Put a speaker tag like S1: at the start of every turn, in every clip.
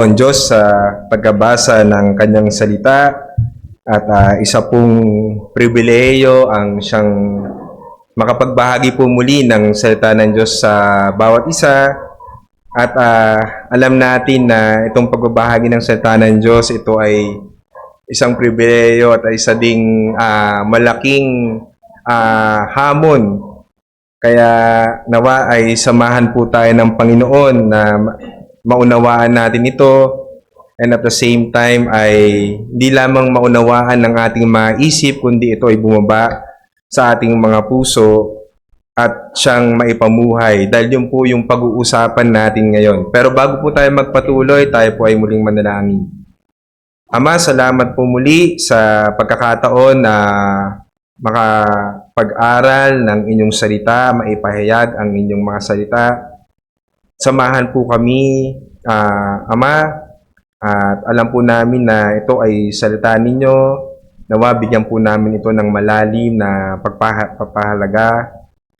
S1: Ang Diyos sa pagkabasa ng kanyang salita at isa pong pribilehiyo ang siyang makapagbahagi po muli ng salita ng Diyos sa bawat isa at alam natin na itong pagbabahagi ng salita ng Diyos ito ay isang pribilehiyo at isa ding malaking hamon. Kaya nawa ay samahan po tayo ng Panginoon na maunawaan natin ito and at the same time ay hindi lamang maunawaan ng ating maisip kundi ito ay bumaba sa ating mga puso at siyang maipamuhay dahil yun po yung pag-uusapan natin ngayon. Pero bago po tayo magpatuloy, tayo po ay muling manalangin. Ama, salamat po muli sa pagkakataon na makapag-aral ng inyong salita, maipahayag ang inyong mga salita. Samahan po kami, Ama, at alam po namin na ito ay salita ninyo. Nawa, bigyan po namin ito ng malalim na pagpapahalaga.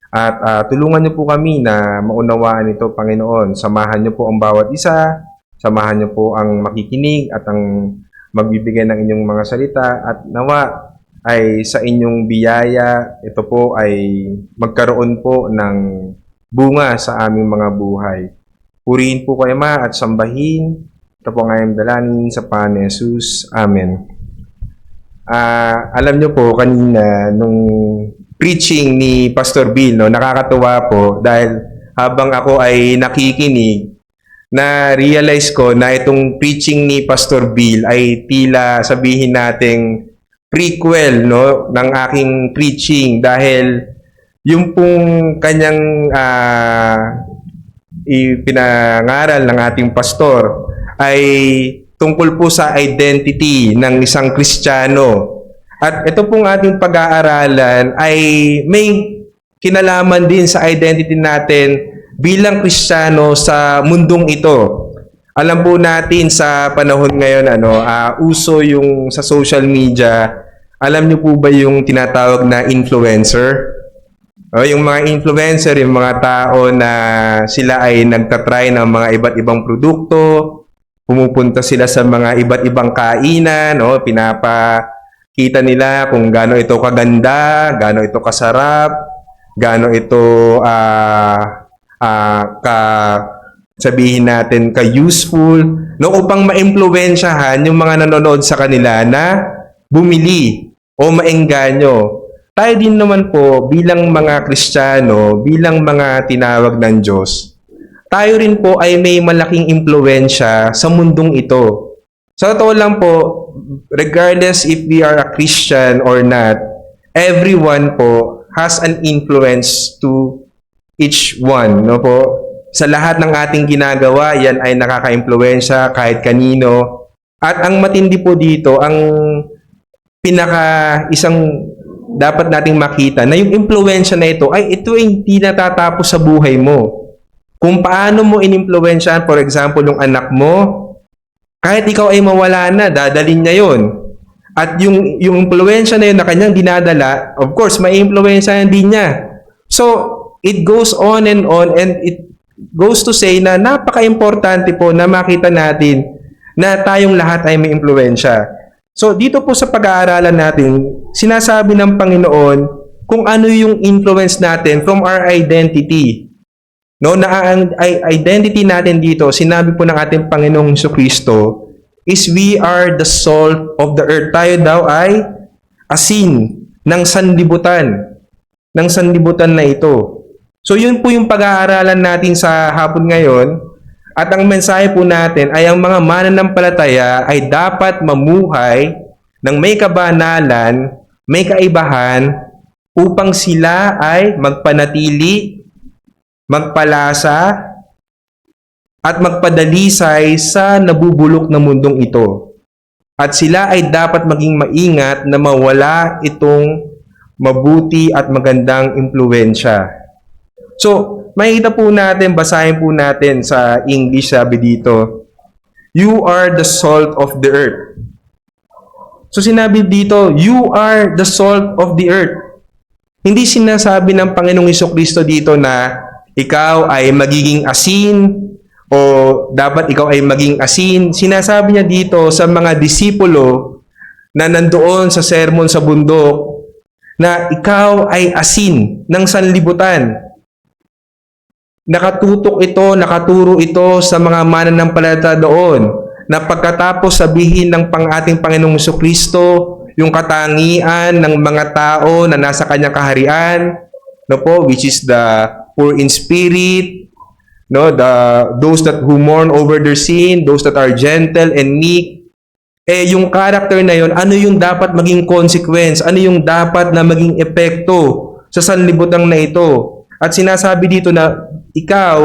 S1: At tulungan niyo po kami na maunawaan ito, Panginoon. Samahan niyo po ang bawat isa. Samahan niyo po ang makikinig at ang magbibigay ng inyong mga salita. At nawa ay sa inyong biyaya, ito po ay magkaroon po ng bunga sa aming mga buhay. Purihin po kayo, Ma, at sambahin. Ito po ang aming dalangin sa Panginoon Jesus. Amen. Alam nyo po, kanina, nung preaching ni Pastor Bill, no, nakakatuwa po dahil habang ako ay nakikinig, na-realize ko na itong preaching ni Pastor Bill ay tila sabihin nating prequel, no, ng aking preaching dahil yung pong kanyang ipinangaral ng ating pastor ay tungkol po sa identity ng isang Kristiyano. At ito pong ating pag-aaralan ay may kinalaman din sa identity natin bilang Kristiyano sa mundong ito. Alam po natin sa panahon ngayon, uso yung sa social media. Alam niyo po ba yung tinatawag na influencer? Yung mga influencer, yung mga tao na sila ay nagtatry ng mga iba't ibang produkto, pumupunta sila sa mga iba't ibang kainan, pinapakita nila kung gaano ito kaganda, gaano ito kasarap, gaano ito sabihin natin ka-useful, upang maimpluwensyahan yung mga nanonood sa kanila na bumili o maengganyo. Tayo din naman po bilang mga Kristiyano, bilang mga tinawag ng Diyos, tayo rin po ay may malaking impluwensya sa mundong ito. Sa totoo lang po, regardless if we are a Christian or not, everyone po has an influence to each one. No po? Sa lahat ng ating ginagawa, yan ay nakaka-impluwensya kahit kanino. At ang matindi po dito, ang isang dapat nating makita na yung impluwensya na ito ay ito ay hindi natatapos sa buhay mo. Kung paano mo inimpluwensyahan, for example, yung anak mo, kahit ikaw ay mawala na, dadalhin niya yun. At yung impluwensya na yun na kanyang dinadala, of course, may impluwensyahan din niya. So, it goes on and it goes to say na napaka-importante po na makita natin na tayong lahat ay may impluwensya. So, dito po sa pag-aaralan natin, sinasabi ng Panginoon kung ano yung influence natin from our identity. No, na ang identity natin dito, sinabi po ng ating Panginoong Jesucristo, is we are the salt of the earth. Tayo daw ay asin ng sanlibutan na ito. So, yun po yung pag-aaralan natin sa hapon ngayon. At ang mensahe po natin ay ang mga mananampalataya ay dapat mamuhay ng may kabanalan, may kaibahan, upang sila ay magpanatili, magpalasa, at magpadalisay sa nabubulok na mundong ito. At sila ay dapat maging maingat na mawala itong mabuti at magandang impluwensya. So, makikita po natin, basahin po natin sa English, sabi dito, you are the salt of the earth. So, sinabi dito, you are the salt of the earth. Hindi sinasabi ng Panginoong Jesucristo dito na ikaw ay magiging asin o dapat ikaw ay maging asin. Sinasabi niya dito sa mga disipulo na nandoon sa sermon sa bundok na ikaw ay asin ng sanlibutan. Nakatutok ito, nakaturo ito sa mga mananampalataya doon na pagkatapos sabihin ng ating Panginoong Jesucristo yung katangian ng mga tao na nasa kanyang kaharian, no po, which is the poor in spirit, no, those that who mourn over their sin, those that are gentle and meek. Yung character na yon, ano yung dapat maging consequence, ano yung dapat na maging epekto sa sanlibutan na ito. At sinasabi dito na ikaw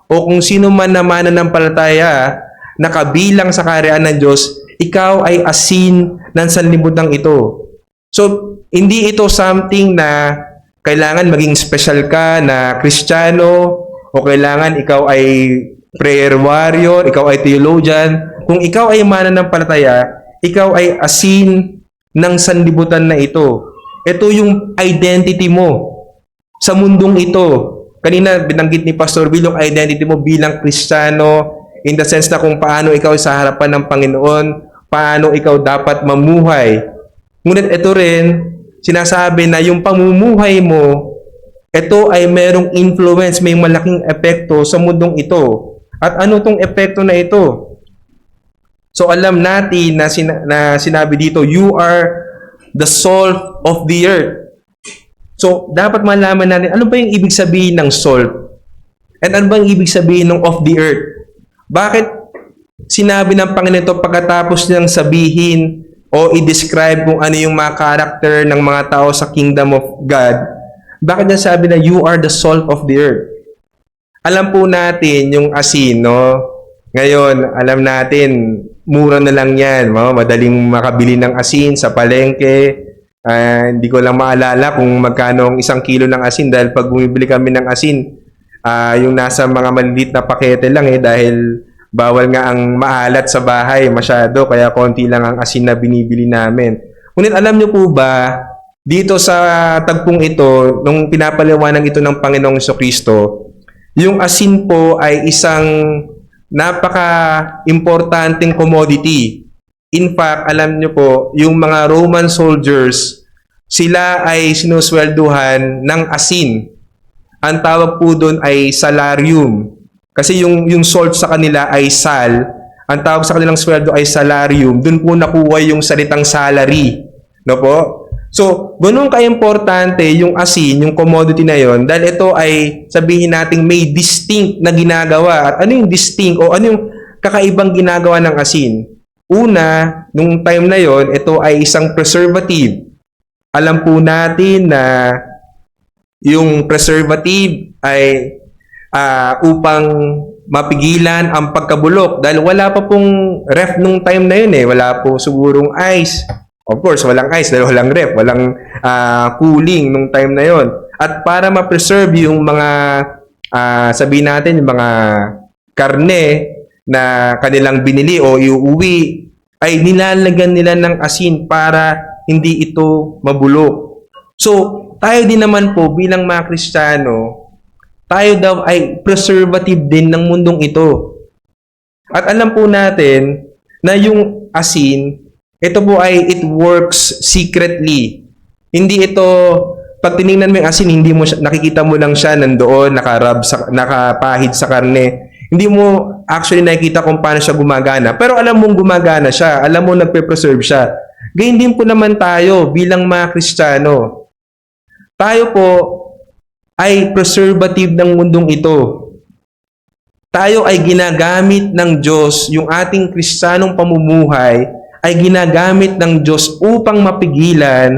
S1: o kung sino man na mananampalataya na kabilang sa kaharian ng Diyos, ikaw ay asin ng sanlibutan ito. So, hindi ito something na kailangan maging special ka na Kristiyano o kailangan ikaw ay prayer warrior, ikaw ay theologian. Kung ikaw ay mananampalataya, ikaw ay asin ng sanlibutan na ito. Ito yung identity mo sa mundong ito. Kanina binanggit ni Pastor Bill yung identity mo bilang Kristiyano in the sense na kung paano ikaw sa harapan ng Panginoon, paano ikaw dapat mamuhay. Ngunit ito rin, sinasabi na yung pamumuhay mo, ito ay merong influence, may malaking epekto sa mundong ito. At ano tong epekto na ito? So alam natin na sinabi dito, you are the salt of the earth. So, dapat malaman natin, ano ba yung ibig sabihin ng salt? And ano ba yung ibig sabihin ng of the earth? Bakit sinabi ng Panginoon ito pagkatapos niyang sabihin o i-describe kung ano yung mga character ng mga tao sa kingdom of God? Bakit niya sabi na you are the salt of the earth? Alam po natin yung asin, no? Ngayon, alam natin, mura na lang yan. No? Madaling makabili ng asin sa palengke. Hindi ko lang maalala kung magkano ang 1 kilo ng asin dahil pag bumibili kami ng asin, yung nasa mga maliliit na pakete lang dahil bawal nga ang maalat sa bahay masyado kaya konti lang ang asin na binibili namin. Ngunit alam niyo po ba, dito sa tagpong ito, nung pinapaliwanag ito ng Panginoong Jesucristo, yung asin po ay isang napaka-importanting commodity. In fact, alam nyo po, yung mga Roman soldiers, sila ay sinuswelduhan ng asin. Ang tawag po doon ay salarium. Kasi yung salt sa kanila ay sal. Ang tawag sa kanilang sweldo ay salarium. Doon po nakuha yung salitang salary. No po? So, ganun ka-importante yung asin, yung commodity na yon, dahil ito ay sabihin nating may distinct na ginagawa. At ano yung distinct o ano yung kakaibang ginagawa ng asin? Una, nung time na yon, ito ay isang preservative. Alam po natin na yung preservative ay upang mapigilan ang pagkabulok dahil wala pa pong ref nung time na yun Wala po sigurong ice. Of course, walang ice dahil walang ref, walang cooling nung time na yon. At para ma-preserve yung mga sabihin natin yung mga karne na kanilang binili o iuwi, ay nilalagyan nila ng asin para hindi ito mabulok. So, tayo din naman po bilang mga Kristiyano, tayo daw ay preservative din ng mundong ito. At alam po natin na yung asin, ito po ay it works secretly. Hindi ito, pag tinignan mo yung asin, hindi mo nakikita mo lang siya nandoon, nakapahid sa karne. Hindi mo actually nakikita kung paano siya gumagana. Pero alam mong gumagana siya. Alam mo nagpe-preserve siya. Gayun din po naman tayo bilang mga Kristiyano. Tayo po ay preservative ng mundong ito. Tayo ay ginagamit ng Diyos, yung ating Kristiyanong pamumuhay ay ginagamit ng Diyos upang mapigilan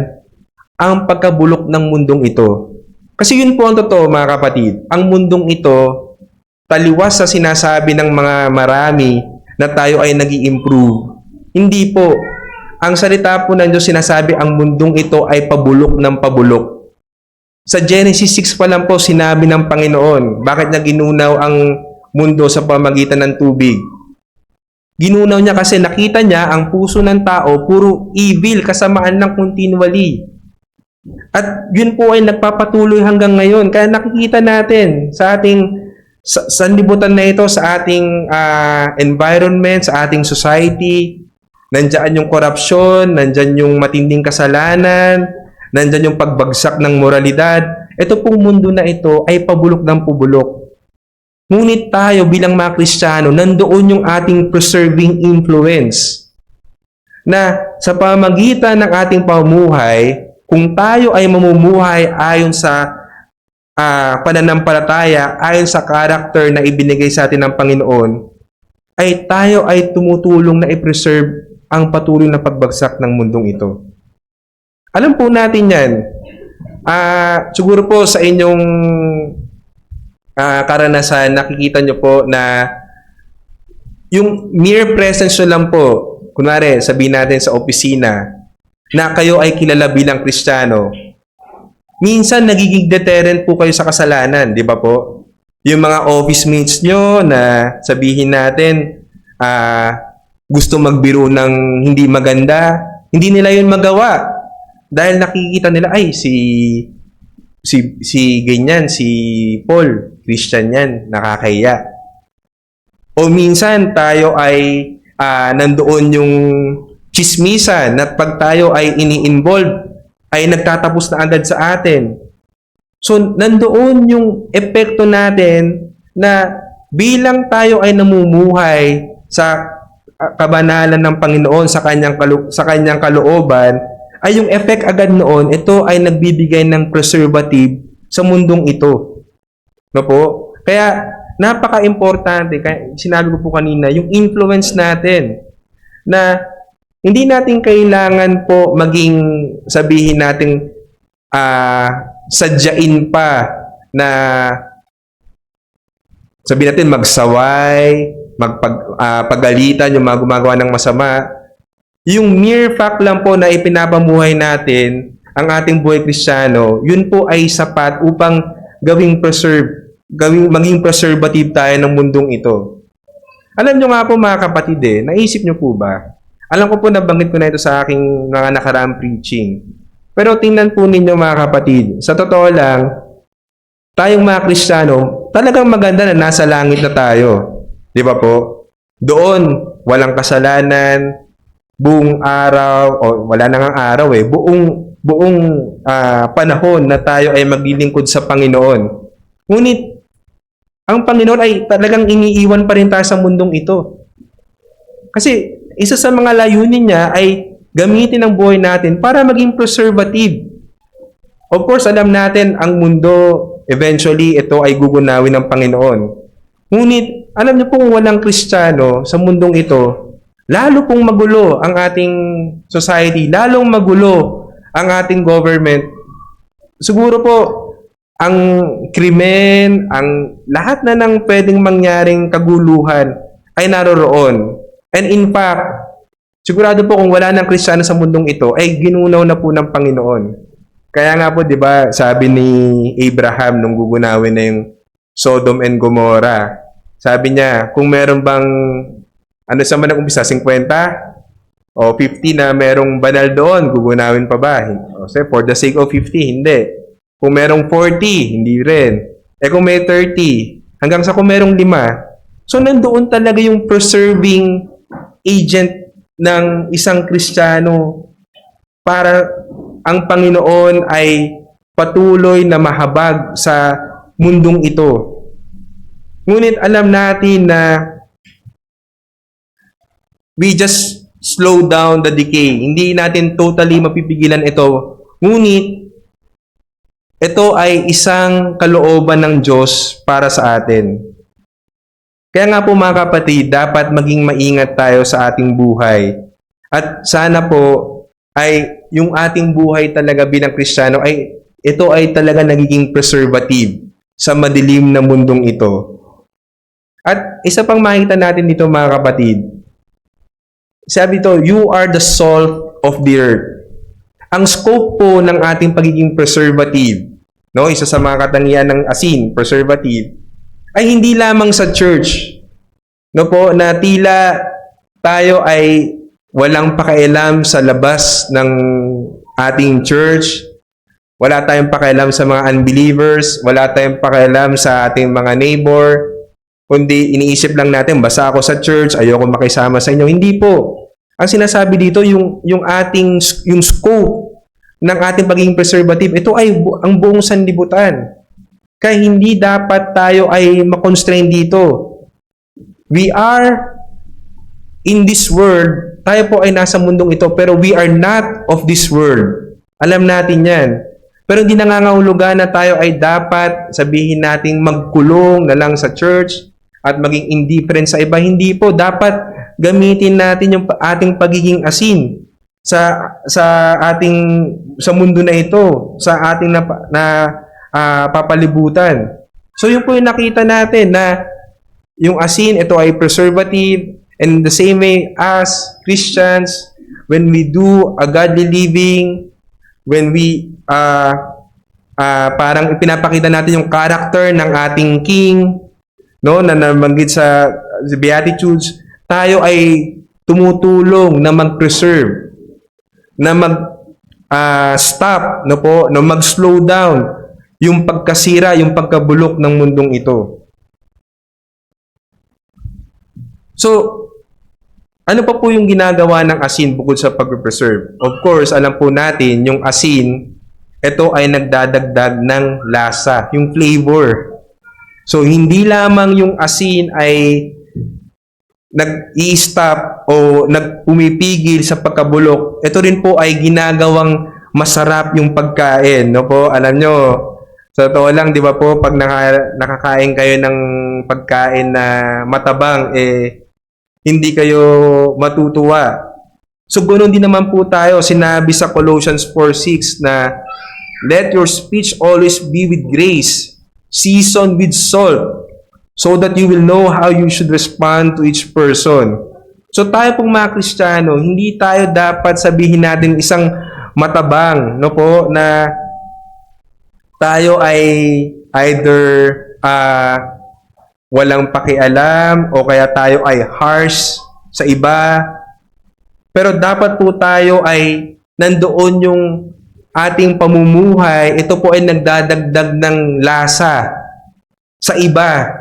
S1: ang pagkabulok ng mundong ito. Kasi yun po ang totoo mga kapatid. Ang mundong ito, taliwas sa sinasabi ng mga marami na tayo ay nag-i-improve. Hindi po. Ang salita po ng Diyos sinasabi, ang mundong ito ay pabulok ng pabulok. Sa Genesis 6 pa lang po, sinabi ng Panginoon, bakit niya ginunaw ang mundo sa pamagitan ng tubig? Ginunaw niya kasi nakita niya ang puso ng tao, puro evil, kasamaan lang continually. At yun po ay nagpapatuloy hanggang ngayon. Kaya nakikita natin sa ating sa sanlibutan na ito, sa ating environment, sa ating society, nandiyan yung korupsyon, nandiyan yung matinding kasalanan, nandiyan yung pagbagsak ng moralidad. Ito pong mundo na ito ay pabulok ng pabulok. Ngunit tayo bilang mga Kristiyano, nandoon yung ating preserving influence na sa pamagitan ng ating pamumuhay, kung tayo ay mamumuhay ayon sa pananampalataya, ayon sa character na ibinigay sa atin ng Panginoon, ay tayo ay tumutulong na i-preserve ang patuloy na pagbagsak ng mundong ito. Alam po natin yan. Siguro po sa inyong karanasan, nakikita nyo po na yung mere presence nyo lang po, kunwari sabihin natin sa opisina, na kayo ay kilala bilang Kristiyano, minsan nagiging deterrent po kayo sa kasalanan, di ba po? Yung mga office mates nyo na sabihin natin, gusto magbiro ng hindi maganda, hindi nila yun magawa. Dahil nakikita nila, ay, si ganyan, si Paul, Christian yan, nakakahiya. O minsan tayo ay nandoon yung chismisan at pag tayo ay ini-involve, ay nagtatapos na agad sa atin. So, nandoon yung epekto natin na bilang tayo ay namumuhay sa kabanalan ng Panginoon, sa kanyang kalooban, ay yung effect agad noon, ito ay nagbibigay ng preservative sa mundong ito. No po? Kaya, napaka-importante, kaya sinabi ko po kanina, yung influence natin, na hindi natin kailangan po maging, sabihin natin, sadyain pa na, sabihin natin, magsaway, pagalitan, yung mga gumagawa ng masama. Yung mere fact lang po na ipinapamuhay natin ang ating buhay Kristiyano, yun po ay sapat upang maging preservative tayo ng mundong ito. Alam nyo nga po mga kapatid naisip nyo po ba? Alam ko po nabanggit ko na ito sa aking mga nakaraang preaching. Pero tingnan po ninyo mga kapatid, sa totoo lang, tayong mga Kristiyano, talagang maganda na nasa langit na tayo. Di ba po? Doon, walang kasalanan, buong araw, o wala na ngang araw buong panahon na tayo ay maglilingkod sa Panginoon. Ngunit, ang Panginoon ay talagang iniiwan pa rin tayo sa mundong ito. Kasi, isa sa mga layunin niya ay gamitin ang buhay natin para maging preservative. Of course, alam natin, ang mundo, eventually, ito ay gugunawin ng Panginoon. Ngunit, alam niyo kung walang Kristiyano sa mundong ito, lalo pong magulo ang ating society, lalong magulo ang ating government. Siguro po, ang krimen, ang lahat na ng pwedeng mangyaring kaguluhan ay naroroon. And in fact, sigurado po kung wala ng Kristiyano sa mundong ito, ay ginunaw na po ng Panginoon. Kaya nga po, di ba, sabi ni Abraham nung gugunawin na yung Sodom and Gomorrah, sabi niya, kung meron bang sa man umpisa, 50 o 50 na merong banal doon, gugunawin pa ba? O, say, for the sake of 50, hindi. Kung merong 40, hindi rin. Kung may 30, hanggang sa kung merong 5. So, nandoon talaga yung preserving agent ng isang Kristiyano para ang Panginoon ay patuloy na mahabag sa mundong ito. Ngunit alam natin na we just slow down the decay. Hindi natin totally mapipigilan ito. Ngunit, ito ay isang kalooban ng Diyos para sa atin. Kaya nga po mga kapatid, dapat maging maingat tayo sa ating buhay. At sana po ay yung ating buhay talaga bilang Kristiyano ay ito ay talaga nagiging preservative sa madilim na mundong ito. At isa pang makita natin dito mga kapatid, sabi ito, you are the salt of the earth. Ang scope po ng ating pagiging preservative, no, isa sa mga katangian ng asin, preservative, ay hindi lamang sa church. No po, na tila tayo ay walang pakialam sa labas ng ating church, wala tayong pakialam sa mga unbelievers, wala tayong pakialam sa ating mga neighbor, kundi iniisip lang natin, basta ako sa church, ayoko makisama sa inyo. Hindi po. Ang sinasabi dito, yung scope ng ating pagiging preservative, ito ay ang buong sanlibutan. Kaya hindi dapat tayo ay makonstrain dito. We are in this world, tayo po ay nasa mundong ito, pero we are not of this world. Alam natin yan. Pero hindi nangangahulugan na tayo ay dapat sabihin nating magkulong na lang sa church at maging indifferent sa iba. Hindi po. Dapat gamitin natin yung ating pagiging asin sa mundo na ito, sa ating papalibutan. So yun po yung nakita natin na yung asin, ito ay preservative, and the same way as Christians, when we do a godly living, when we parang ipinapakita natin yung character ng ating king, no, na nabanggit sa Beatitudes, tayo ay tumutulong na mag-preserve, na stop, no po, na mag-slow down yung pagkasira, yung pagkabulok ng mundong ito. So, ano pa po yung ginagawa ng asin bukod sa pag-preserve? Of course, alam po natin, yung asin, ito ay nagdadagdag ng lasa, yung flavor. So, hindi lamang yung asin ay nag-i-stop o pumipigil sa pagkabulok. Ito rin po ay ginagawang masarap yung pagkain. No po? Alam nyo, sa totoo lang, di ba po, pag nakakain kayo ng pagkain na matabang, hindi kayo matutuwa. So, ganoon din naman po tayo. Sinabi sa Colossians 4:6 na, let your speech always be with grace, seasoned with salt, so that you will know how you should respond to each person. So, tayo pong mga Kristiyano, hindi tayo dapat sabihin natin isang matabang, no po, na tayo ay either walang pakialam o kaya tayo ay harsh sa iba. Pero dapat po tayo ay nandoon yung ating pamumuhay, ito po ay nagdadagdag ng lasa sa iba.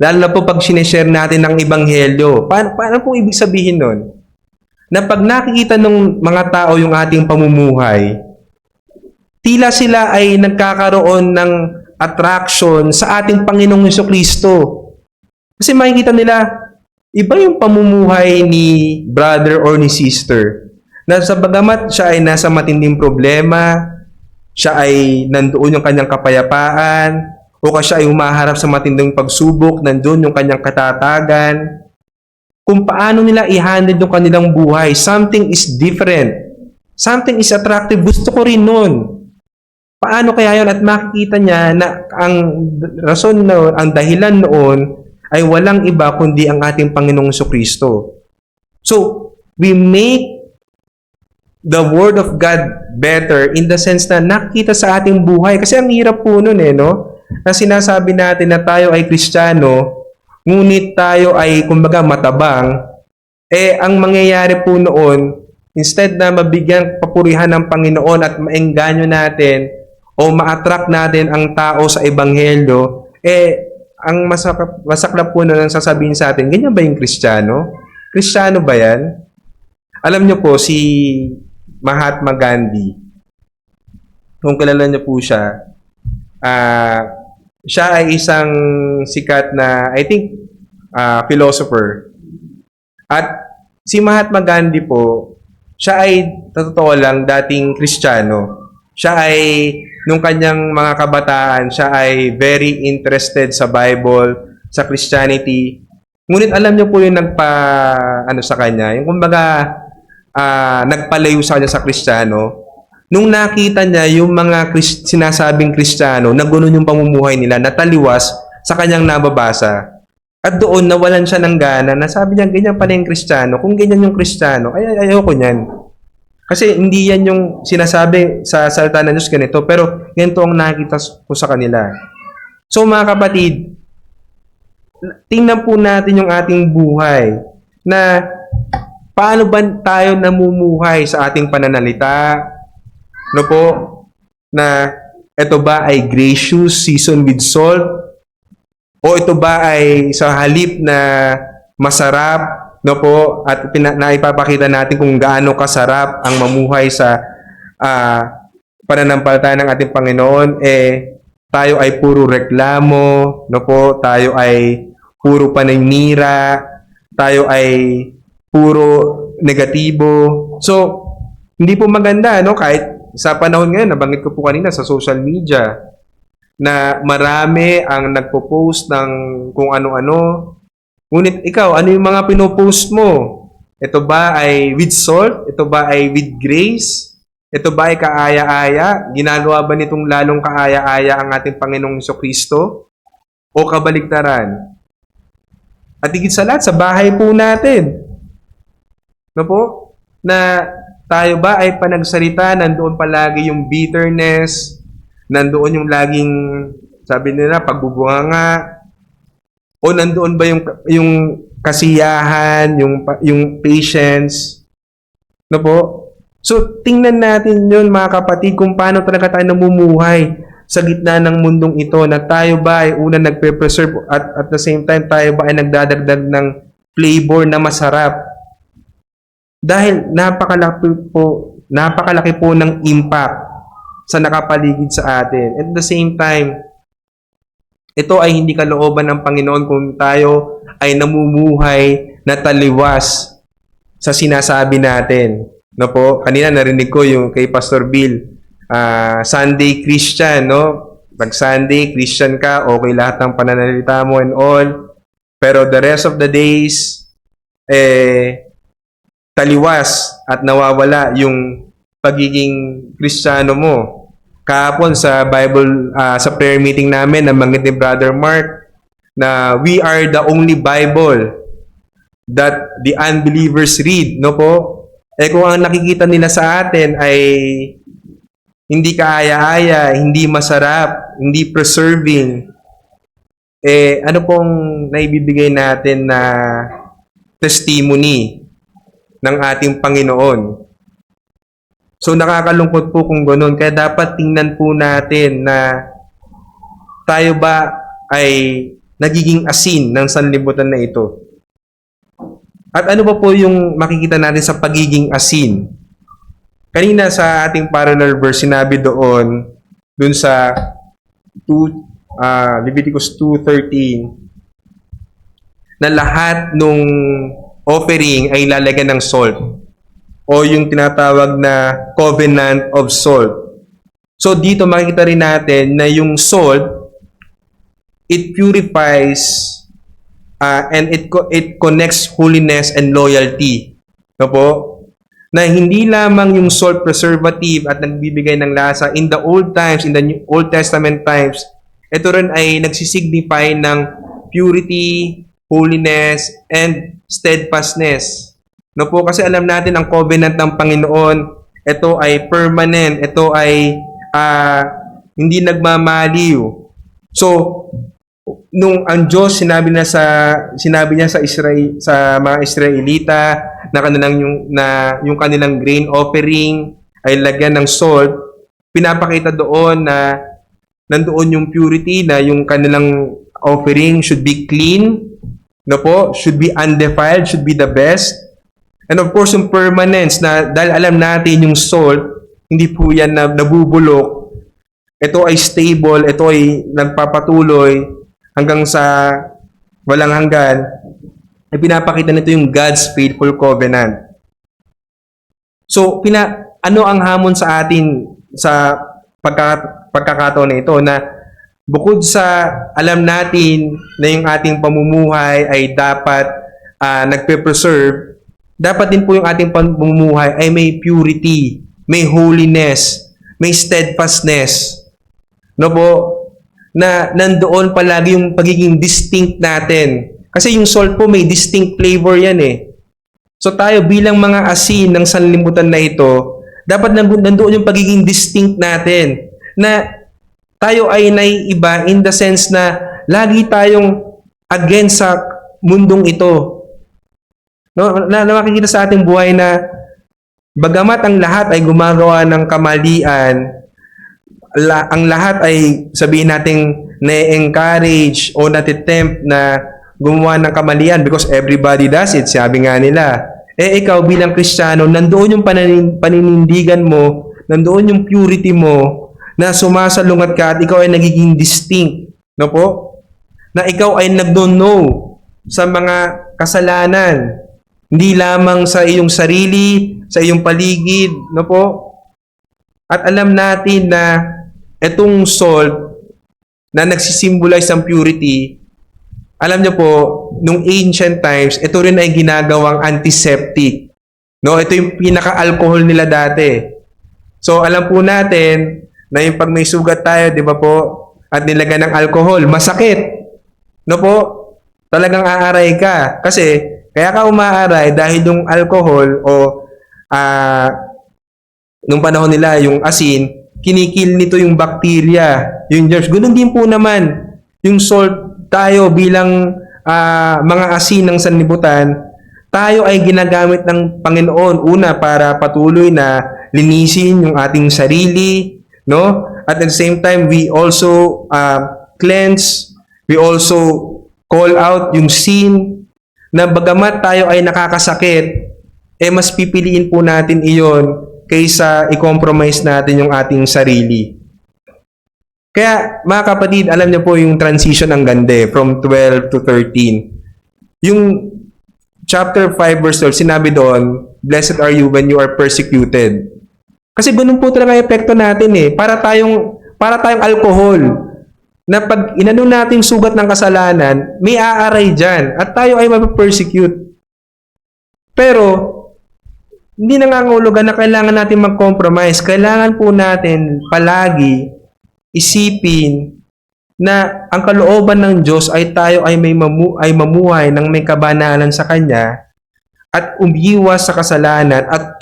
S1: Lalo na po pag sineshare natin ng ebanghelyo. Paano po ibig sabihin nun? Na pag nakikita ng mga tao yung ating pamumuhay, tila sila ay nagkakaroon ng attraction sa ating Panginoong Jesucristo. Kasi makikita nila, iba yung pamumuhay ni brother or ni sister. Na sa bagamat siya ay nasa matinding problema, siya ay nandoon yung kanyang kapayapaan, o siya ay humaharap sa matinding pagsubok, nandoon yung kanyang katatagan. Kung paano nila i-handle yung kanilang buhay, something is different. Something is attractive. Gusto ko rin nun. Paano kaya yun? At makikita niya na ang rason noon, ang dahilan noon, ay walang iba kundi ang ating Panginoong Jesucristo. So, we make the Word of God better in the sense na nakita sa ating buhay. Kasi ang hirap po nun no? Na sinasabi natin na tayo ay Kristiyano, ngunit tayo ay kumbaga matabang, ang mangyayari po noon, instead na mabigyan papurihan ng Panginoon at maengganyo natin o ma-attract natin ang tao sa Ebanghelyo, ang masaklap po na nang sasabihin sa atin, ganyan ba yung Kristiyano? Kristiyano ba yan? Alam nyo po, si Mahatma Gandhi, kung kilala nyo po siya, siya ay isang sikat na, I think, philosopher. At si Mahatma Gandhi po, siya ay, totoo lang, dating Kristiyano. Siya ay, nung kanyang mga kabataan, siya ay very interested sa Bible, sa Christianity. Ngunit alam niyo po yung sa kanya, yung kumbaga, nagpalayo sa kanya sa Kristiyano. Nung nakita niya yung mga sinasabing Kristiyano, na gano'n yung pamumuhay nila, nataliwas sa kanyang nababasa. At doon, nawalan siya ng gana, na sabi niya, ganyan pala yung Kristiyano. Kung ganyan yung Kristiyano, ayoko niyan. Kasi hindi yan yung sinasabi sa salita ng Diyos ganito, pero ganito ang nakikita ko sa kanila. So mga kapatid, tingnan po natin yung ating buhay na paano ba tayo namumuhay sa ating pananalita, no po, na ito ba ay gracious, seasoned with salt, O ito ba ay sa halip na masarap, no po, at naipapakita natin kung gaano kasarap ang mamuhay sa pananampalataya ng ating Panginoon, tayo ay puro reklamo, no po, tayo ay puro paninira, tayo ay puro negatibo. So, hindi po maganda, no? Kahit sa panahon ngayon, nabanggit ko po kanina sa social media, na marami ang nagpo-post ng kung ano-ano. Ngunit ikaw, ano yung mga pinopost mo? Ito ba ay with salt? Ito ba ay with grace? Ito ba ay kaaya-aya? Ginagawa ba nitong lalong kaaya-aya ang ating Panginoong Jesucristo? O kabaligtaran? At higit sa lahat, sa bahay po natin. No po? Na tayo ba ay panagsalita, nandoon palagi yung bitterness, nandoon yung laging, sabi nila, pagbubunganga, o nandoon ba yung kasiyahan, yung patience, no po? So, tingnan natin yun, mga kapatid, kung paano talaga tayo namumuhay sa gitna ng mundong ito, na tayo ba ay una nagpe-preserve at the same time, tayo ba ay nagdadagdag ng flavor na masarap. Dahil napakalaki po ng impact sa nakapaligid sa atin. At the same time, ito ay hindi kalooban ng Panginoon kung tayo ay namumuhay na taliwas sa sinasabi natin. No po? Kanina narinig ko yung kay Pastor Bill, Sunday Christian, no? Pag Sunday Christian ka, okay lahat ng pananalita mo and all. Pero the rest of the days, taliwas at nawawala yung pagiging Kristiyano mo. Kahapon sa Bible, sa prayer meeting namin, nabanggit ni Brother Mark na we are the only Bible that the unbelievers read, no po? Kung ang nakikita nila sa atin ay hindi kaaya-aya, hindi masarap, hindi preserving, ano pong naibibigay natin na testimony ng ating Panginoon? So, nakakalungkot po kung gano'n. Kaya dapat tingnan po natin na tayo ba ay nagiging asin ng sanlibutan na ito. At ano ba po yung makikita natin sa pagiging asin? Kanina sa ating parallel verse, sinabi doon sa Leviticus 2:13, na lahat nung offering ay lalagyan ng salt o yung tinatawag na covenant of salt. So dito makikita rin natin na yung salt, it purifies and it connects holiness and loyalty. No po? Na hindi lamang yung salt preservative at nagbibigay ng lasa. In the old times, in the Old Testament times, ito rin ay nagsisignify ng purity, holiness, and steadfastness. No po, kasi alam natin ang covenant ng Panginoon, ito ay permanent, ito ay hindi nagmamaliw. So, nung ang Diyos sinabi niya sa Israel, sa mga Israelita na yung kanilang grain offering ay lagyan ng salt, pinapakita doon na nandoon yung purity, na yung kanilang offering should be clean, no po, should be undefiled, should be the best. And of course, yung permanence, na dahil alam natin yung salt, hindi po yan na nabubulok. Ito ay stable, ito ay nagpapatuloy hanggang sa walang hanggan. Ay pinapakita nito yung God's faithful covenant. So, ano ang hamon sa atin sa pagkakataon na ito, na bukod sa alam natin na yung ating pamumuhay ay dapat nagpe-preserve, dapat din po yung ating pamumuhay ay may purity, may holiness, may steadfastness. No po? Na nandoon palagi yung pagiging distinct natin. Kasi yung salt po may distinct flavor yan eh. So tayo bilang mga asin ng sanlibutan na ito, dapat nandoon yung pagiging distinct natin. Na tayo ay naiiba in the sense na lagi tayong against sa mundong ito. No, na makikita sa ating buhay na bagamat ang lahat ay gumagawa ng kamalian, ang lahat ay sabihin nating na-encourage o natitempt na gumawa ng kamalian because everybody does it. Sabi nga nila, ikaw bilang Kristiyano, nandoon yung paninindigan mo, nandoon yung purity mo, na sumasalungat ka at ikaw ay nagiging distinct. No po? Na ikaw ay nagdo-know sa mga kasalanan. Hindi lamang sa iyong sarili, sa iyong paligid. No po? At alam natin na itong salt na nagsisimbolize ng purity, alam niyo po, nung ancient times, ito rin ay ginagawang antiseptic. No, ito yung pinaka-alcohol nila dati. So, alam po natin na yung pag may sugat tayo, di ba po, at nilagyan ng alcohol, masakit. No po, talagang aaray ka. Kasi, kaya ka umaaray dahil yung alcohol o nung panahon nila, yung asin, kinikil nito yung bacteria, yung germs. Ganun din po naman, yung salt tayo bilang mga asin ng sanlibutan, tayo ay ginagamit ng Panginoon una para patuloy na linisin yung ating sarili, no? At the same time, we also cleanse, we also call out yung sin, na bagamat tayo ay nakakasakit, mas pipiliin po natin iyon kaysa i-compromise natin yung ating sarili. Kaya, mga kapatid, alam niyo po yung transition ang ganda from 12 to 13. Yung chapter 5 verse 12, sinabi doon, "Blessed are you when you are persecuted." Kasi ganun po talaga epekto natin Para tayong alcohol. Na pag inano nating sugat ng kasalanan, may aaray dyan. At tayo ay mapapersecute. Pero, hindi nangangulugan na kailangan natin mag-compromise. Kailangan po natin palagi isipin na ang kalooban ng Diyos ay tayo ay mamuhay ng may kabanalan sa Kanya at umiwas sa kasalanan at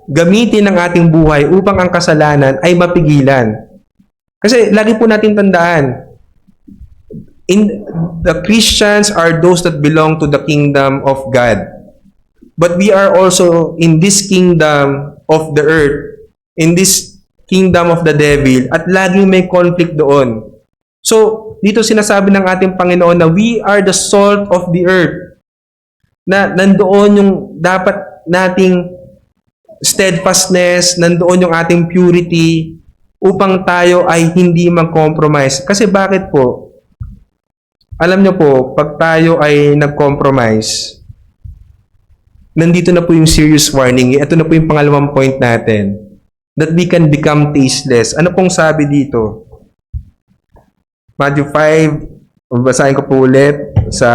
S1: gamitin ang ating buhay upang ang kasalanan ay mapigilan. Kasi lagi po natin tandaan, the Christians are those that belong to the kingdom of God. But we are also in this kingdom of the earth, in this kingdom of the devil, at laging may conflict doon. So, dito sinasabi ng ating Panginoon na we are the salt of the earth. Na nandoon yung dapat nating steadfastness, nandoon yung ating purity, upang tayo ay hindi mag-compromise. Kasi bakit po? Alam nyo po, pag tayo ay nag-compromise, nandito na po yung serious warning. Ito na po yung pangalawang point natin. That we can become tasteless. Ano pong sabi dito? Matthew 5, basahin ko po ulit sa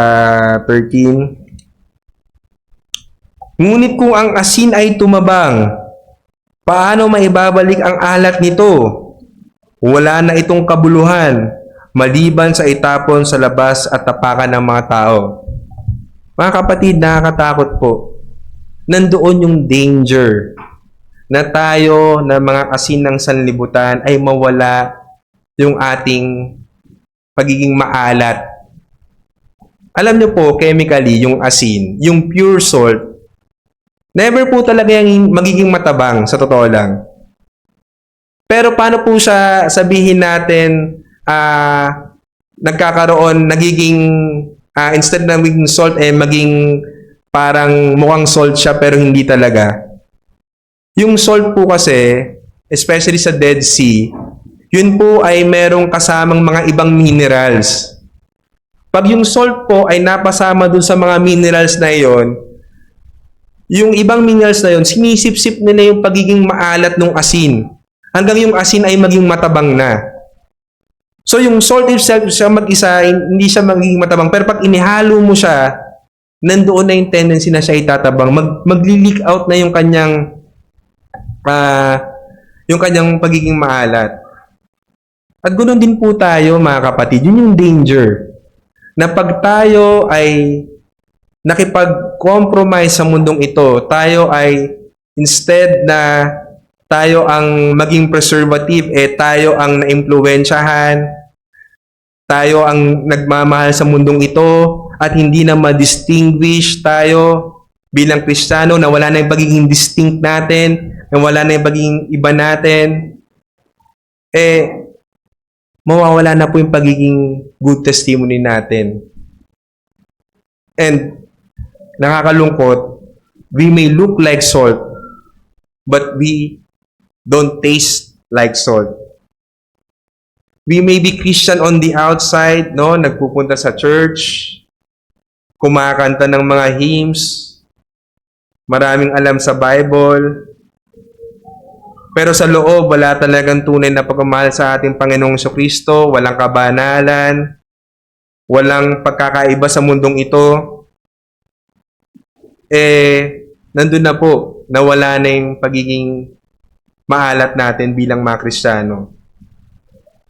S1: 13. Ngunit kung ang asin ay tumabang, paano maibabalik ang alat nito? Wala na itong kabuluhan, maliban sa itapon sa labas at tapakan ng mga tao. Mga kapatid, nakakatakot po. Nandoon yung danger na tayo na mga asin ng sanlibutan ay mawala yung ating pagiging maalat. Alam niyo po, chemically, yung asin, yung pure salt, never po talaga yung magiging matabang, sa totoo lang. Pero paano po siya sabihin natin, instead na magiging salt, maging parang mukhang salt siya pero hindi talaga. Yung salt po kasi, especially sa Dead Sea, yun po ay merong kasamang mga ibang minerals. Pag yung salt po ay napasama dun sa mga minerals na iyon, yung ibang minerals na yun, sinisip-sip nila yung pagiging maalat ng asin. Hanggang yung asin ay maging matabang na. So yung salt itself, siya mag-isa, hindi siya magiging matabang. Pero pag inihalo mo siya, nandoon na yung tendency na siya itatabang. Magli-leak out na yung kanyang pagiging maalat. At ganoon din po tayo, mga kapatid. Yun yung danger. Na pag tayo ay nakipag-compromise sa mundong ito, tayo ay instead na tayo ang maging preservative, tayo ang naimpluwensyahan, tayo ang nagmamahal sa mundong ito, at hindi na ma-distinguish tayo bilang Kristiyano na wala na yung pagiging distinct natin, na wala na yung pagiging iba natin. mawawala na po yung pagiging good testimony natin. And nakakalungkot, we may look like salt, but we don't taste like salt. We may be Christian on the outside, no? Nagpupunta sa church, kumakanta ng mga hymns, maraming alam sa Bible, pero sa loob, wala talagang tunay na pagmamahal sa ating Panginoong Jesucristo, walang kabanalan, walang pagkakaiba sa mundong ito. Nandun na po, nawala na yung pagiging maalat natin bilang mga Kristiyano.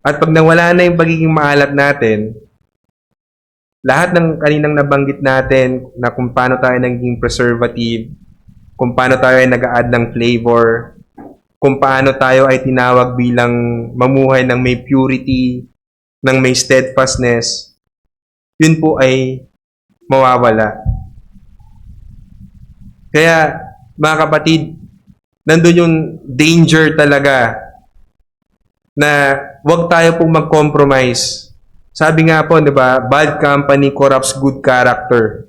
S1: At pag nawala na yung pagiging maalat natin, lahat ng kaninang nabanggit natin na kung paano tayo naging preservative, kung paano tayo ay nag-a-add ng flavor, kung paano tayo ay tinawag bilang mamuhay ng may purity, ng may steadfastness, yun po ay mawawala. Kaya, mga kapatid, nandun yung danger talaga na huwag tayo pong mag-compromise. Sabi nga po, di ba, bad company corrupts good character.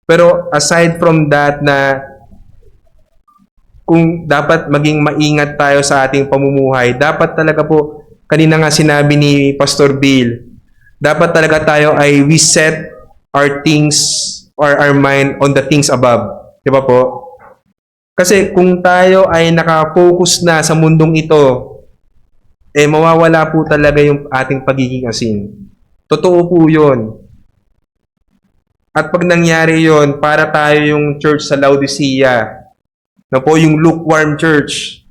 S1: Pero aside from that na kung dapat maging maingat tayo sa ating pamumuhay, dapat talaga po, kanina nga sinabi ni Pastor Bill, dapat talaga tayo ay we set our things or our mind on the things above. Di ba po? Kasi kung tayo ay nakafocus na sa mundong ito, mawawala po talaga yung ating pagiging asin. Totoo po yun. At pag nangyari yun, para tayo yung church sa Laodicea, na po yung lukewarm church.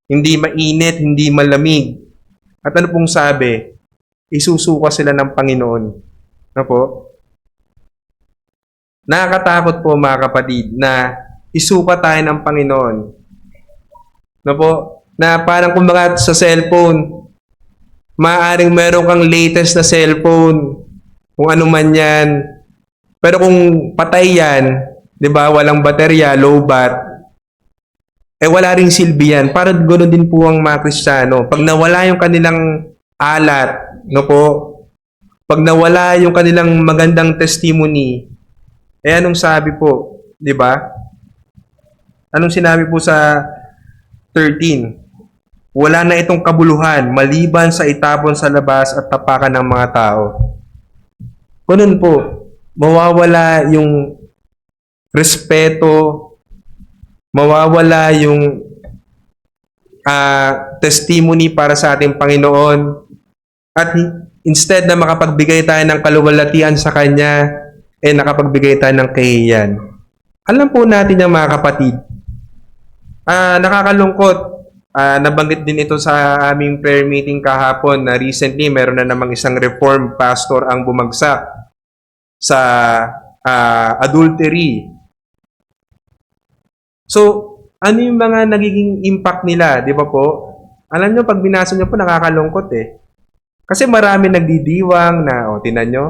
S1: Hindi mainit, hindi malamig. At ano pong sabi? Isusuka sila ng Panginoon. Na po? Nakakatakot po mga kapatid na isuka tayo ng Panginoon. Na po? Na parang kumbaga sa cellphone, maaaring meron kang latest na cellphone, kung ano man yan. Pero kung patay yan, di ba, walang baterya, low bat, wala ring silbi yan. Parang ganoon din po ang mga Kristiyano. Pag nawala yung kanilang alat, no po, pag nawala yung kanilang magandang testimony, anong sabi po, di ba? Anong sinabi po sa 13? Wala na itong kabuluhan, maliban sa itapon sa labas at tapakan ng mga tao. Ganun po, mawawala yung respeto, mawawala yung testimony para sa ating Panginoon. At instead na makapagbigay tayo ng kaluwalhatian sa Kanya, nakapagbigay tayo ng kahihiyan. Alam po natin yung mga kapatid, nakakalungkot. Nabanggit din ito sa aming prayer meeting kahapon na recently meron na namang isang reformed pastor ang bumagsak sa adultery. So, ano yung mga nagiging impact nila, di ba po? Alam nyo, pag binasa nyo po, nakakalungkot eh. Kasi marami nagdidiwang na, tinan nyo,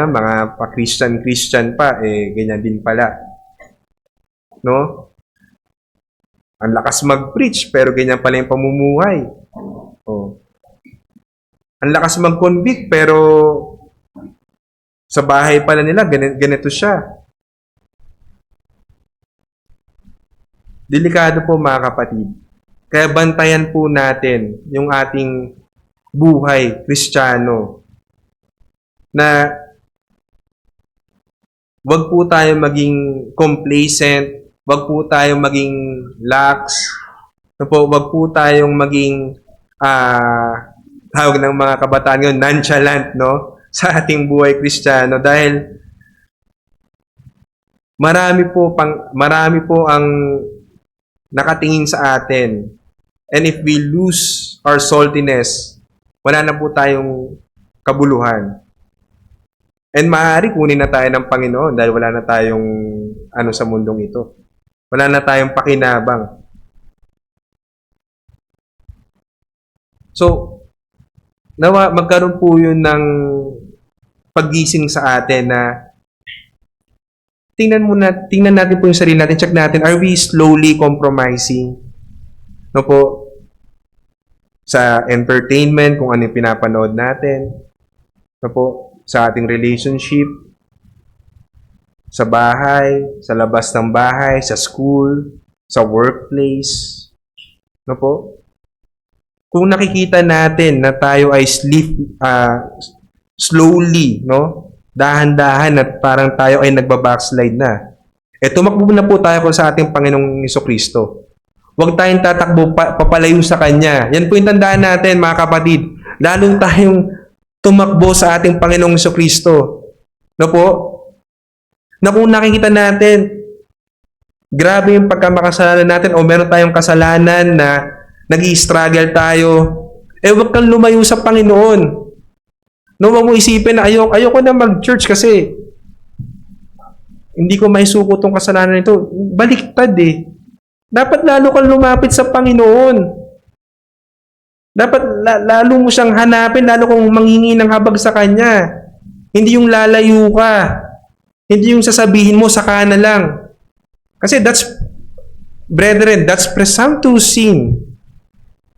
S1: mga pa-Christian pa, ganyan din pala. No? Ang lakas mag-preach, pero ganyan pala yung pamumuhay. Ang lakas mag-convict, pero sa bahay pala nila, ganito siya. Delikado po mga kapatid. Kaya bantayan po natin yung ating buhay Kristiyano na wag po tayo maging complacent, wag po tayong maging lax, wag po tayong maging tawag ng mga kabataan yun, nonchalant, no? Sa ating buhay Kristiyano dahil marami po ang nakatingin sa atin. And if we lose our saltiness, wala na po tayong kabuluhan. And maaari kunin na tayo ng Panginoon dahil wala na tayong sa mundong ito. Wala na tayong pakinabang. So, magkaroon po yun ng paggising sa atin na tingnan natin po yung sarili natin, check natin, are we slowly compromising? No po? sa entertainment, kung ano yung pinapanood natin, no po, sa ating relationship, sa bahay, sa labas ng bahay, sa school, sa workplace, no po. Kung nakikita natin na tayo ay slowly, no, dahan-dahan at parang tayo ay nagbabackslide na, tumakbo na po tayo sa ating Panginoong Jesucristo. Huwag tayong tatakbo papalayo sa Kanya. Yan po yung tandaan natin, mga kapatid. Lalong tayong tumakbo sa ating Panginoong Jesucristo. No po? Na kung nakikita natin, grabe yung pagkamakasalanan natin o meron tayong kasalanan na nag-i-struggle tayo, huwag kang lumayo sa Panginoon. No, wag mo isipin na ayoko na mag-church kasi hindi ko maisuko tong kasalanan nito. Baliktad eh. Dapat lalo kang lumapit sa Panginoon. Dapat lalo mo siyang hanapin, lalo kang manghingi ng habag sa Kanya. Hindi yung lalayo ka. Hindi yung sasabihin mo, saka na lang. Kasi brethren, that's presumptuous sin.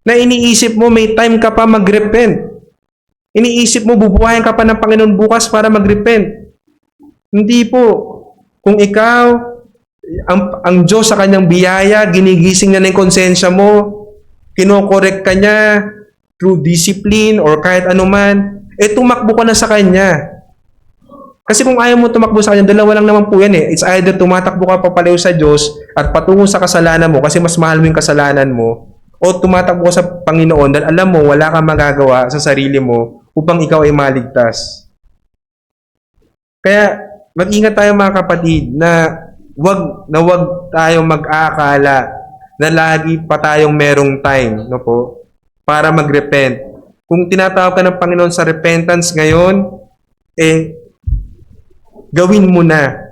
S1: Na iniisip mo, may time ka pa mag-repent. Iniisip mo, bubuhayin ka pa ng Panginoon bukas para mag-repent. Hindi po. Kung ikaw, ang Diyos sa Kanyang biyaya, ginigising niya na yung konsensya mo, kinokorek ka niya through discipline or kahit anuman, tumakbo ka na sa Kanya. Kasi kung ayaw mo tumakbo sa Kanya, dalawa lang naman po yan eh. It's either tumatakbo ka papalayo sa Diyos at patungo sa kasalanan mo kasi mas mahal mo yung kasalanan mo, o tumatakbo ka sa Panginoon dahil alam mo wala kang magagawa sa sarili mo upang ikaw ay maligtas. Kaya mag-ingat tayo mga kapatid na wag tayong mag-aakala na lagi pa tayong merong time, no po, para mag-repent. Kung tinatawag ka ng Panginoon sa repentance ngayon, gawin mo na.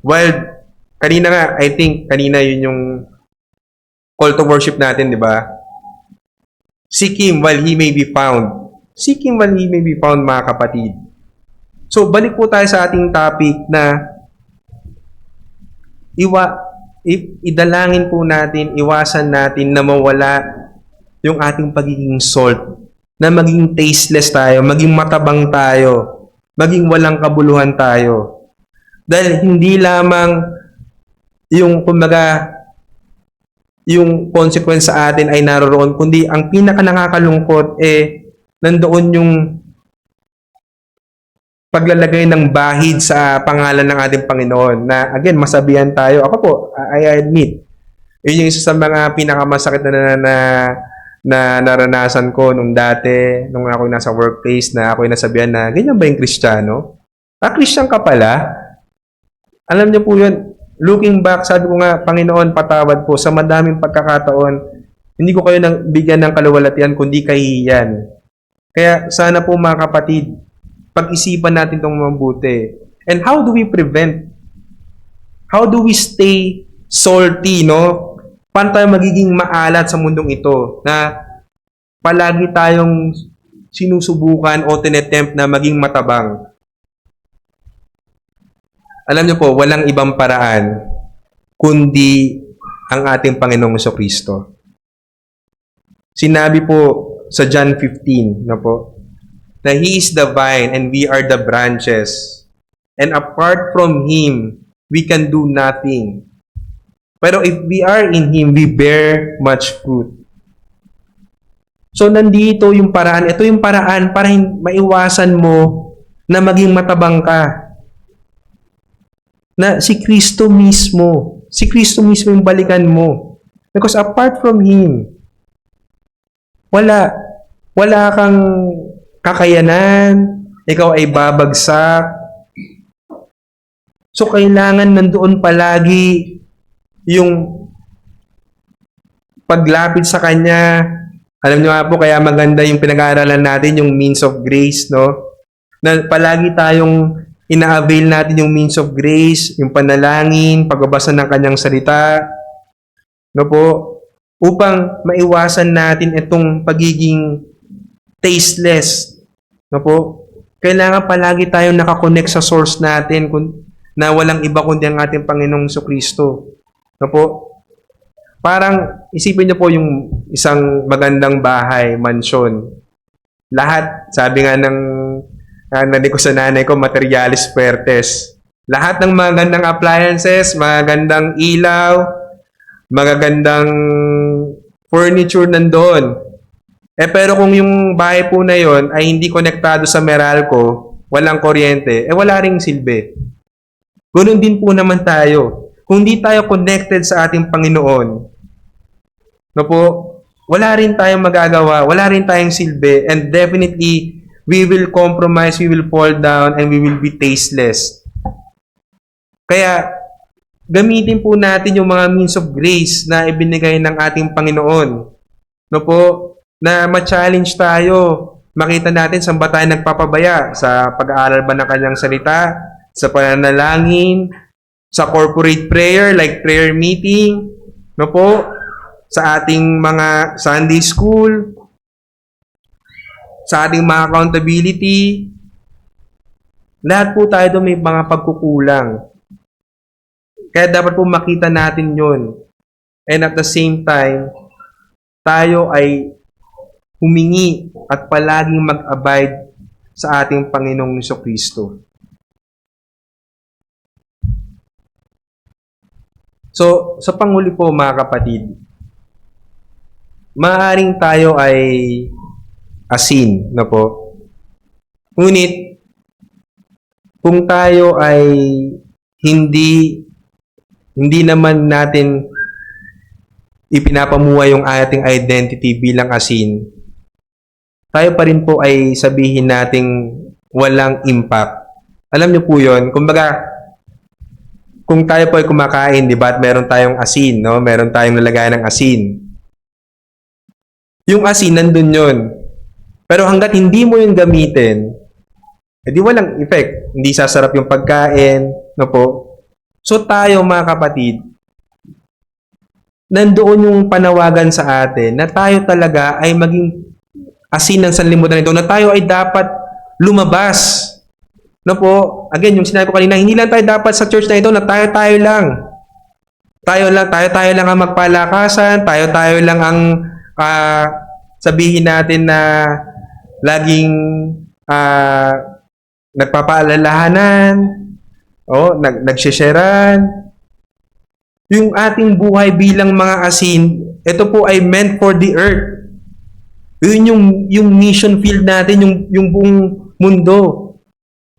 S1: While, kanina nga, I think, kanina yun yung call to worship natin, di ba? Seek Him while He may be found. Seek Him while He may be found, mga kapatid. So, balik po tayo sa ating topic na idalangin po natin, iwasan natin na mawala yung ating pagiging salt, na maging tasteless tayo, maging matabang tayo, maging walang kabuluhan tayo. Dahil hindi lamang yung, kumbaga, yung consequence sa atin ay naroroon, kundi ang pinaka nakakalungkot nandoon yung paglalagay ng bahid sa pangalan ng ating Panginoon na, again, masabihan tayo. Ako po, I admit, yun yung isa sa mga pinakamasakit na naranasan ko nung dati, nung ako nasa workplace, na ako nasabihan na, ganyan ba yung Kristiyano? Christian ka pala? Alam niyo po yun, looking back, sabi ko nga, Panginoon, patawad po, sa madaming pagkakataon, hindi ko kayo bigyan ng kaluwalhatian, kundi kahihiyan. Kaya sana po mga kapatid, pag-isipan natin itong mabuti. And how do we prevent? How do we stay salty, no? Paano tayo magiging maalat sa mundong ito na palagi tayong sinusubukan o tinetempt na maging matabang? Alam niyo po, walang ibang paraan kundi ang ating Panginoong Jesucristo. Sinabi po sa John 15, no po, na He is the vine and we are the branches. And apart from Him, we can do nothing. Pero if we are in Him, we bear much fruit. So nandito yung paraan. Ito yung paraan para maiwasan mo na maging matabang ka. Na si Kristo mismo yung balikan mo. Because apart from Him, wala kang kakayanan, ikaw ay babagsak. So, kailangan nandoon palagi yung paglapit sa Kanya. Alam niyo nga po, kaya maganda yung pinag-aaralan natin, yung means of grace, no? Na palagi tayong ina-avail natin yung means of grace, yung panalangin, pagbabasa ng Kanyang salita, no po? Upang maiwasan natin itong pagiging tasteless. No po? Kailangan palagi tayong nakakonect sa source natin na walang iba kundi ang ating Panginoong Jesucristo. No po? Parang isipin niyo po yung isang magandang bahay, mansyon. Lahat, sabi nga ng narinig ko sa nanay ko, materialis puertes. Lahat ng magandang appliances, magandang ilaw, magagandang furniture nandoon. Pero kung yung bahay po na yon ay hindi konektado sa Meralco, walang kuryente, wala ring silbi. Ganun din po naman tayo. Kung di tayo connected sa ating Panginoon, no po, wala rin tayong magagawa, wala rin tayong silbi, and definitely, we will compromise, we will fall down, and we will be tasteless. Kaya, gamitin po natin yung mga means of grace na ibinigay ng ating Panginoon. No po, na ma-challenge tayo. Makita natin saan ba tayo nagpapabaya? Sa pag-aaral ba ng kanyang salita? Sa pananalangin? Sa corporate prayer, like prayer meeting? No po? Sa ating mga Sunday school? Sa ating mga accountability? Lahat po tayo doon may mga pagkukulang. Kaya dapat po makita natin yun. And at the same time, tayo ay humingi at palaging mag-abide sa ating Panginoong Jesucristo. So, sa panghuli po mga kapatid, maaaring tayo ay asin, na po. Ngunit, kung tayo ay hindi naman natin ipinapamuhay yung ating identity bilang asin, tayo pa rin po ay sabihin nating walang impact. Alam niyo po yun, kumbaga, kung tayo po ay kumakain, di ba, at meron tayong asin, no? Meron tayong lalagayan ng asin. Yung asin, nandun yun. Pero hanggat hindi mo yun gamitin, edi walang effect. Hindi sasarap yung pagkain, no po? So tayo mga kapatid, nandoon yung panawagan sa atin na tayo talaga ay maging asin ng sanlibutan nito, na tayo ay dapat lumabas. No po, again, yung sinabi ko kanina, hindi lang tayo dapat sa church na ito na tayo lang. Tayo lang ang magpalakasan, tayo lang ang sabihin natin na laging nagpapaalalahanan, nagsisharean. Yung ating buhay bilang mga asin, ito po ay meant for the earth. Yun yung mission field natin, yung buong mundo.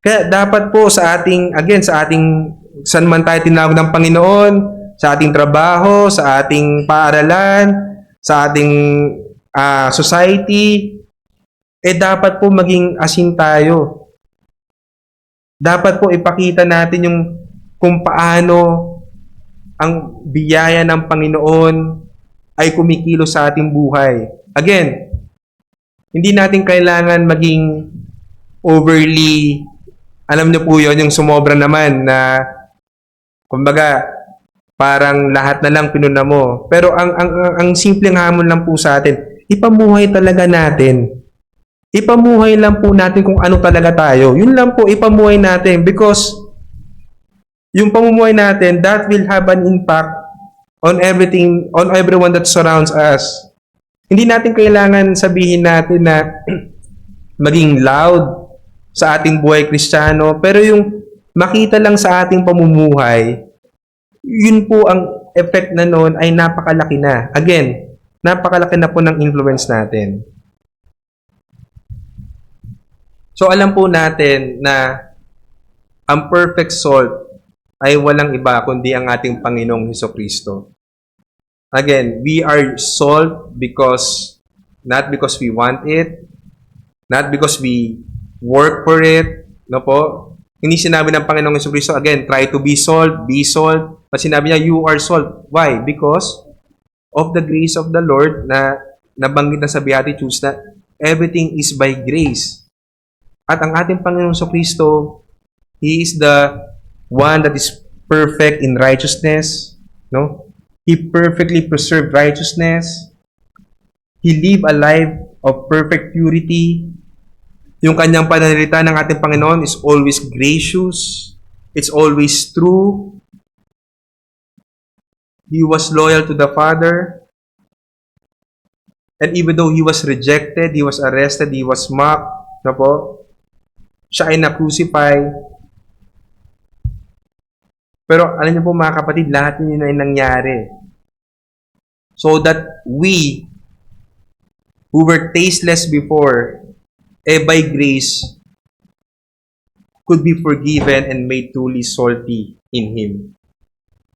S1: Kaya dapat po sa ating saan man tayo tinawag ng Panginoon, sa ating trabaho, sa ating paaralan, sa ating society, dapat po maging asin tayo. Dapat po ipakita natin yung kung paano ang biyaya ng Panginoon ay kumikilos sa ating buhay. Again, hindi natin kailangan maging overly, alam niyo po yun, yung sumobra naman na, kumbaga, parang lahat na lang pinuna mo. Pero ang simpleng hamon lang po sa atin, ipamuhay talaga natin. Ipamuhay lang po natin kung ano talaga tayo. Yun lang po, ipamuhay natin. Because, yung pamumuhay natin, that will have an impact on everything, on everyone that surrounds us. Hindi natin kailangan sabihin natin na maging loud sa ating buhay Kristiyano, pero yung makita lang sa ating pamumuhay, yun po ang effect na noon ay napakalaki na. Again, napakalaki na po ng influence natin. So alam po natin na ang perfect salt ay walang iba kundi ang ating Panginoong Jesucristo. Again, we are salt not because we want it, not because we work for it, no po? Hindi sinabi ng Panginoong Jesucristo, again, try to be salt, but sinabi niya, you are salt. Why? Because of the grace of the Lord na nabanggit na sa Beatitudes na everything is by grace. At ang ating Panginoong Jesucristo, He is the one that is perfect in righteousness, no? He perfectly preserved righteousness. He lived a life of perfect purity. Yung kanyang pananalita ng ating Panginoon is always gracious. It's always true. He was loyal to the Father. And even though he was rejected, he was arrested, he was mocked, no po? Siya ay na-crucify. Pero alam niyo po mga kapatid, lahat yun ay nangyari. So that we, who were tasteless before, by grace, could be forgiven and made truly salty in Him.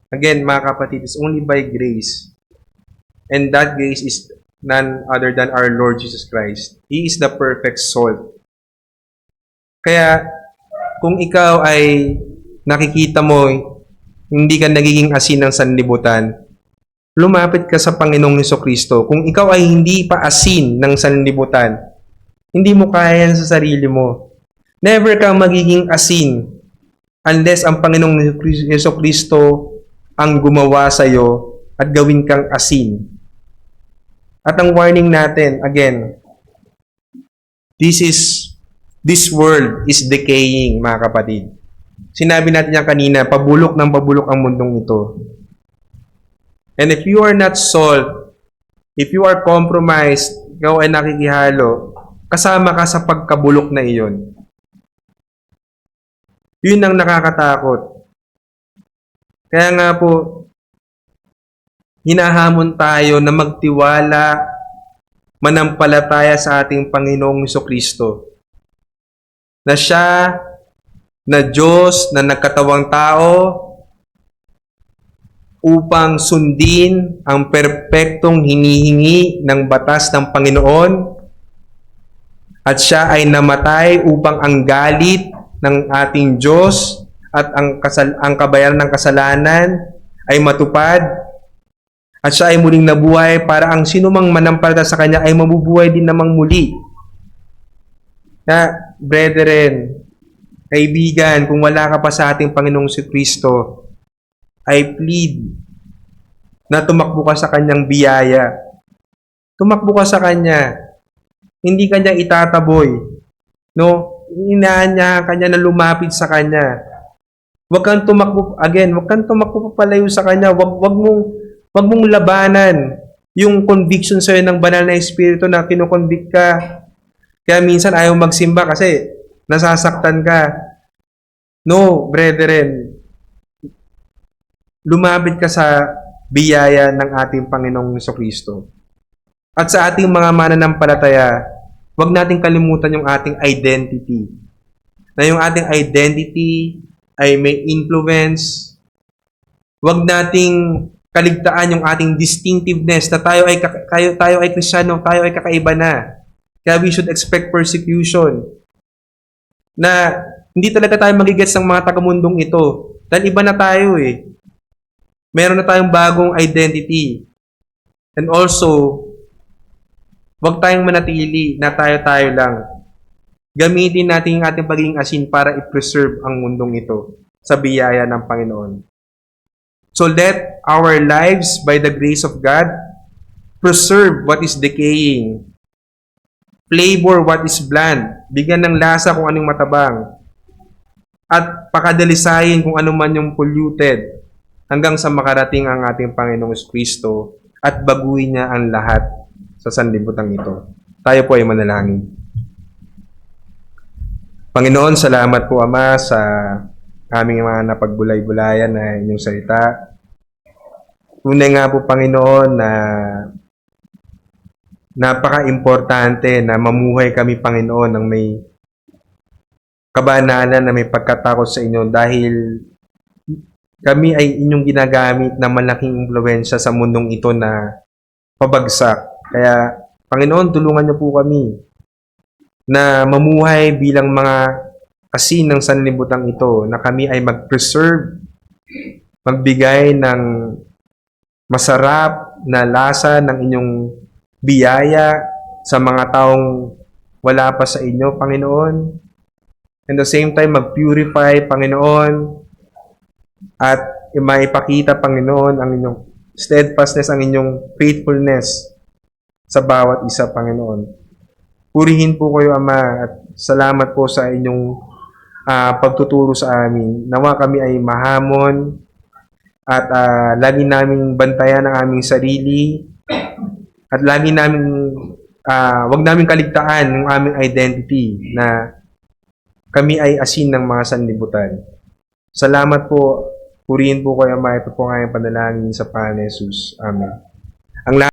S1: Again, mga kapatid, it's only by grace. And that grace is none other than our Lord Jesus Christ. He is the perfect salt. Kaya, kung ikaw ay nakikita mo, hindi ka nagiging asin ng sanlibutan, lumapit ka sa Panginoong Hesukristo. Kung ikaw ay hindi pa asin ng sanlibutan, hindi mo kaya yan sa sarili mo. Never kang magiging asin unless ang Panginoong Hesukristo ang gumawa sa iyo at gawin kang asin. At ang warning natin, again, this world is decaying, mga kapatid. Sinabi natin yan kanina, pabulok ng pabulok ang mundong ito. And if you are not salt, if you are compromised, ikaw ay nakikihalo, kasama ka sa pagkabulok na iyon. Yun ang nakakatakot. Kaya nga po, hinahamon tayo na magtiwala, manampalataya sa ating Panginoong Hesukristo. Na siya, na Diyos, na nagkatawang tao, upang sundin ang perpektong hinihingi ng batas ng Panginoon. At siya ay namatay upang ang galit ng ating Diyos at ang kabayaran ng kasalanan ay matupad. At siya ay muling nabuhay para ang sinumang manampalataya sa Kanya ay mabubuhay din namang muli. Na, brethren, kaibigan, kung wala ka pa sa ating Panginoong Kristo, I plead na tumakbo ka sa Kanyang biyaya. Tumakbo ka sa Kanya. Hindi Kanya itataboy. No? Inaanyahan Kanya na lumapit sa Kanya. Huwag kang tumakbo, again, huwag kang tumakbo papalayo sa Kanya. Huwag mong labanan yung conviction sa'yo ng banal na Espiritu na kinukonvict ka. Kaya minsan ayaw magsimba kasi nasasaktan ka. No, brethren. Lumapit ka sa biyaya ng ating Panginoong Hesukristo. At sa ating mga mananampalataya, huwag nating kalimutan yung ating identity. Na yung ating identity ay may influence. Huwag nating kaligtaan yung ating distinctiveness na tayo ay Kristiyano, tayo ay kakaiba na. Kaya we should expect persecution. Na hindi talaga tayo magigets ng mga tagamundong ito. Dahil iba na tayo eh. Meron na tayong bagong identity. And also, huwag tayong manatili na tayo-tayo lang. Gamitin natin yung ating pagiging asin para i-preserve ang mundong ito sa biyaya ng Panginoon. So let our lives, by the grace of God, preserve what is decaying, flavor what is bland, bigyan ng lasa kung anong matabang, at pakadalisayin kung ano man yung polluted, hanggang sa makarating ang ating Panginoong Kristo at baguhin niya ang lahat sa sanlibutan ito. Tayo po ay manalangin. Panginoon, salamat po Ama sa aming mga napagbulay-bulayan na inyong salita. Tunay nga po Panginoon na napaka-importante na mamuhay kami Panginoon ng may kabanalan na may pagkatakot sa inyo dahil kami ay inyong ginagamit na malaking impluwensya sa mundong ito na pabagsak. Kaya Panginoon, tulungan niyo po kami na mamuhay bilang mga asin ng sanlibutan ito, na kami ay mag-preserve, magbigay ng masarap na lasa ng inyong biyaya sa mga taong wala pa sa inyo, Panginoon. And the same time, mag-purify, Panginoon, at maipakita, Panginoon, ang inyong steadfastness, ang inyong faithfulness sa bawat isa, Panginoon. Purihin po kayo, Ama, at salamat po sa inyong pagtuturo sa amin. Nawa kami ay mahamon at lagi naming bantayan ang aming sarili at lagi naming wag namin kaligtaan yung aming identity na kami ay asin ng mga sanlibutan. Salamat po. Purihin po kayo, Ama. Ito po ang aming panalangin sa pangalan ni Jesus. Amen. Ang